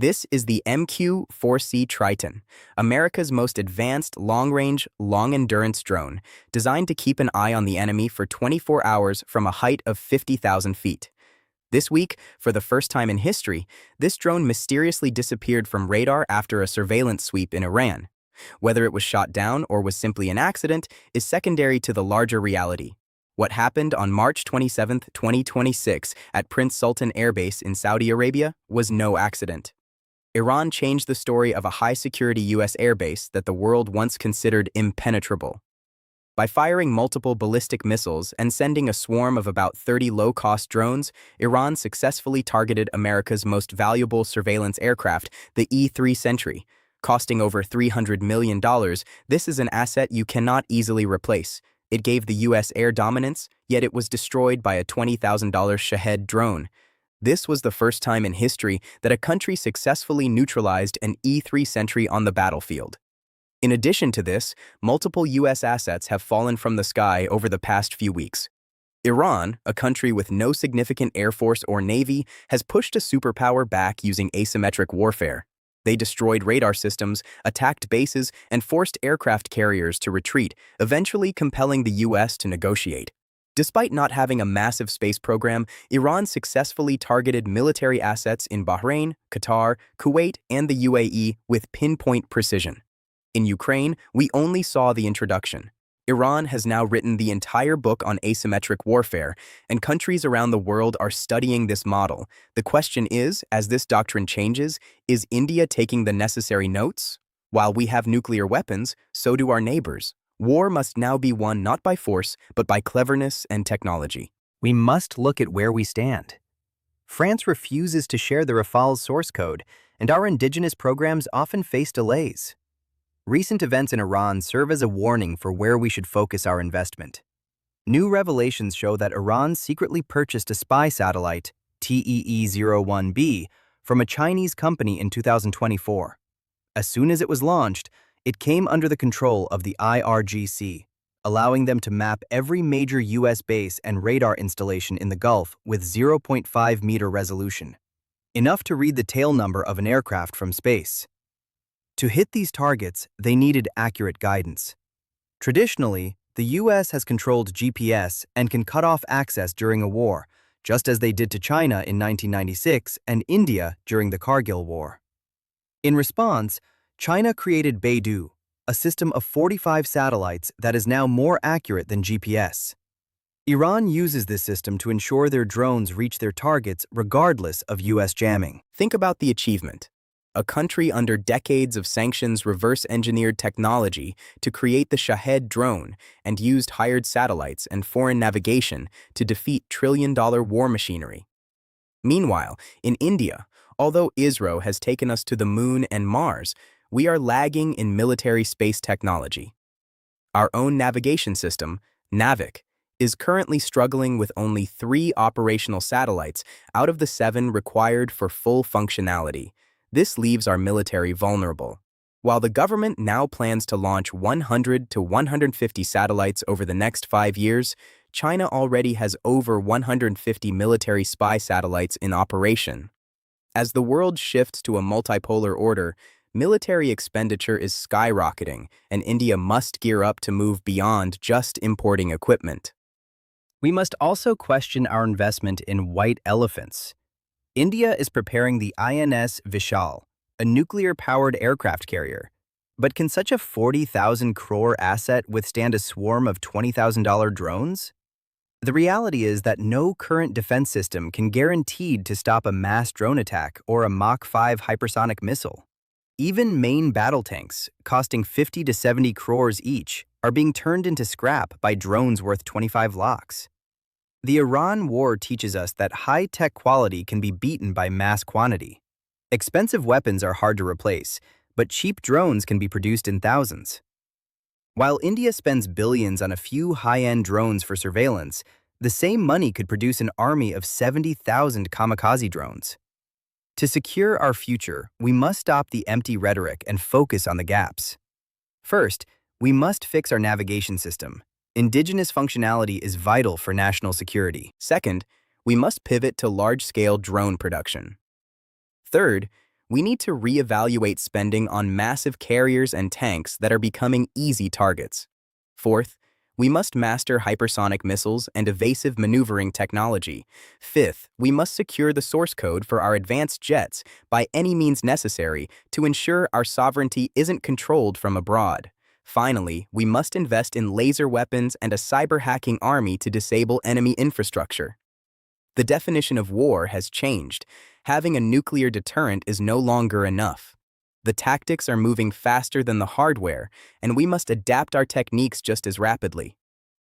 This is the MQ-4C Triton, America's most advanced long-range, long-endurance drone, designed to keep an eye on the enemy for 24 hours from a height of 50,000 feet. This week, for the first time in history, this drone mysteriously disappeared from radar after a surveillance sweep in Iran. Whether it was shot down or was simply an accident is secondary to the larger reality. What happened on March 27, 2026 at Prince Sultan Air Base in Saudi Arabia was no accident. Iran changed the story of a high-security U.S. airbase that the world once considered impenetrable. By firing multiple ballistic missiles and sending a swarm of about 30 low-cost drones, Iran successfully targeted America's most valuable surveillance aircraft, the E-3 Sentry. Costing over $300 million, this is an asset you cannot easily replace. It gave the U.S. air dominance, yet it was destroyed by a $20,000 Shahed drone. This was the first time in history that a country successfully neutralized an E-3 Sentry on the battlefield. In addition to this, multiple U.S. assets have fallen from the sky over the past few weeks. Iran, a country with no significant air force or navy, has pushed a superpower back using asymmetric warfare. They destroyed radar systems, attacked bases, and forced aircraft carriers to retreat, eventually compelling the U.S. to negotiate. Despite not having a massive space program, Iran successfully targeted military assets in Bahrain, Qatar, Kuwait, and the UAE with pinpoint precision. In Ukraine, we only saw the introduction. Iran has now written the entire book on asymmetric warfare, and countries around the world are studying this model. The question is, as this doctrine changes, is India taking the necessary notes? While we have nuclear weapons, so do our neighbors. War must now be won not by force, but by cleverness and technology. We must look at where we stand. France refuses to share the Rafale's source code, and our indigenous programs often face delays. Recent events in Iran serve as a warning for where we should focus our investment. New revelations show that Iran secretly purchased a spy satellite, TEE-01B, from a Chinese company in 2024. As soon as it was launched, it came under the control of the IRGC, allowing them to map every major U.S. base and radar installation in the Gulf with 0.5-meter resolution, enough to read the tail number of an aircraft from space. To hit these targets, they needed accurate guidance. Traditionally, the U.S. has controlled GPS and can cut off access during a war, just as they did to China in 1996 and India during the Kargil War. In response, China created Beidou, a system of 45 satellites that is now more accurate than GPS. Iran uses this system to ensure their drones reach their targets regardless of U.S. jamming. Think about the achievement. A country under decades of sanctions reverse-engineered technology to create the Shahed drone and used hired satellites and foreign navigation to defeat trillion-dollar war machinery. Meanwhile, in India, although ISRO has taken us to the Moon and Mars, we are lagging in military space technology. Our own navigation system, Navik, is currently struggling with only 3 operational satellites out of the 7 required for full functionality. This leaves our military vulnerable. While the government now plans to launch 100 to 150 satellites over the next 5 years, China already has over 150 military spy satellites in operation. As the world shifts to a multipolar order, military expenditure is skyrocketing, and India must gear up to move beyond just importing equipment. We must also question our investment in white elephants. India is preparing the INS Vishal, a nuclear-powered aircraft carrier. But can such a 40,000 crore asset withstand a swarm of $20,000 drones? The reality is that no current defense system can guaranteed to stop a mass drone attack or a Mach 5 hypersonic missile. Even main battle tanks, costing 50 to 70 crores each, are being turned into scrap by drones worth 25 lakhs. The Iran war teaches us that high-tech quality can be beaten by mass quantity. Expensive weapons are hard to replace, but cheap drones can be produced in thousands. While India spends billions on a few high-end drones for surveillance, the same money could produce an army of 70,000 kamikaze drones. To secure our future, we must stop the empty rhetoric and focus on the gaps. First, we must fix our navigation system. Indigenous functionality is vital for national security. Second, we must pivot to large-scale drone production. Third, We need to reevaluate spending on massive carriers and tanks that are becoming easy targets. Fourth, we must master hypersonic missiles and evasive maneuvering technology. Fifth, we must secure the source code for our advanced jets by any means necessary to ensure our sovereignty isn't controlled from abroad. Finally, we must invest in laser weapons and a cyber-hacking army to disable enemy infrastructure. The definition of war has changed. Having a nuclear deterrent is no longer enough. The tactics are moving faster than the hardware, and we must adapt our techniques just as rapidly.